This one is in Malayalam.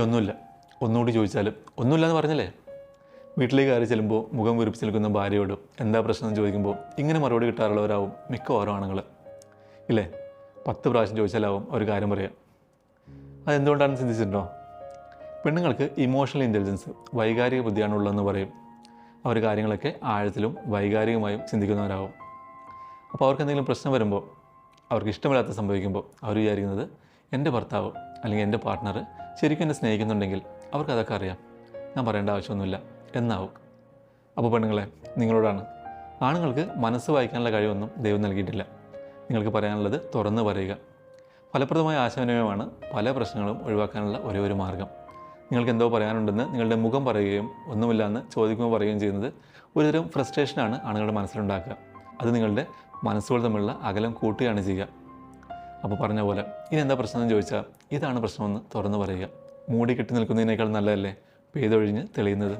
ഒന്നുമില്ല. ഒന്നുകൂടി ചോദിച്ചാലും ഒന്നുമില്ല എന്ന് പറഞ്ഞല്ലേ. വീട്ടിലേക്ക് കയറി ചെല്ലുമ്പോൾ മുഖം വീർപ്പിച്ച് നിൽക്കുന്ന ഭാര്യയോടും എന്താ പ്രശ്നം എന്ന് ചോദിക്കുമ്പോൾ ഇങ്ങനെ മറുപടി കിട്ടാറുള്ളവരാവും മിക്കവാറും ആണുങ്ങൾ ഇല്ലേ. 10 പ്രാവശ്യം ചോദിച്ചാലാവും ഒരു കാര്യം പറയാം. അതെന്തുകൊണ്ടാണെന്ന് ചിന്തിച്ചിട്ടുണ്ടോ? പെണ്ണുങ്ങൾക്ക് ഇമോഷണൽ ഇൻ്റലിജൻസ്, വൈകാരിക ബുദ്ധിയാണുള്ളതെന്ന് പറയും. അവർ കാര്യങ്ങളൊക്കെ ആഴത്തിലും വൈകാരികമായും ചിന്തിക്കുന്നവരാവും. അപ്പോൾ അവർക്ക് എന്തെങ്കിലും പ്രശ്നം വരുമ്പോൾ, അവർക്ക് ഇഷ്ടമില്ലാത്ത സംഭവിക്കുമ്പോൾ അവർ വിചാരിക്കുന്നത് എൻ്റെ ഭർത്താവ് അല്ലെങ്കിൽ എൻ്റെ പാർട്ട്ണർ ശരിക്കും എന്നെ സ്നേഹിക്കുന്നുണ്ടെങ്കിൽ അവർക്കതൊക്കെ അറിയാം, ഞാൻ പറയേണ്ട ആവശ്യമൊന്നുമില്ല എന്നാവും. അപ്പോൾ പെണ്ണുങ്ങളെ, നിങ്ങളോടാണ്. ആണുങ്ങൾക്ക് മനസ്സ് വായിക്കാനുള്ള കഴിവൊന്നും ദൈവം നൽകിയിട്ടില്ല. നിങ്ങൾക്ക് പറയാനുള്ളത് തുറന്ന് പറയുക. ഫലപ്രദമായ ആശയവിനിമയമാണ് പല പ്രശ്നങ്ങളും ഒഴിവാക്കാനുള്ള ഒരേ ഒരു മാർഗ്ഗം. നിങ്ങൾക്ക് എന്തോ പറയാനുണ്ടെന്ന് നിങ്ങളുടെ മുഖം പറയുകയും ഒന്നുമില്ല എന്ന് ചോദിക്കുമ്പോൾ പറയുകയും ചെയ്യുന്നത് ഒരുതരം ഫ്രസ്ട്രേഷനാണ് ആണുങ്ങളുടെ മനസ്സിലുണ്ടാക്കുക. അത് നിങ്ങളുടെ മനസ്സുകൾ തമ്മിലുള്ള അകലം കൂട്ടുകയാണ് ചെയ്യുക. അപ്പോൾ പറഞ്ഞ പോലെ ഇനി എന്താ പ്രശ്നം എന്ന് ചോദിച്ചാൽ ഇതാണ് പ്രശ്നമെന്ന് തുറന്ന് പറയുക. മൂടി കെട്ടി നിൽക്കുന്നതിനേക്കാൾ നല്ലതല്ലേ പെയ്തൊഴിഞ്ഞ് തെളിയുന്നത്.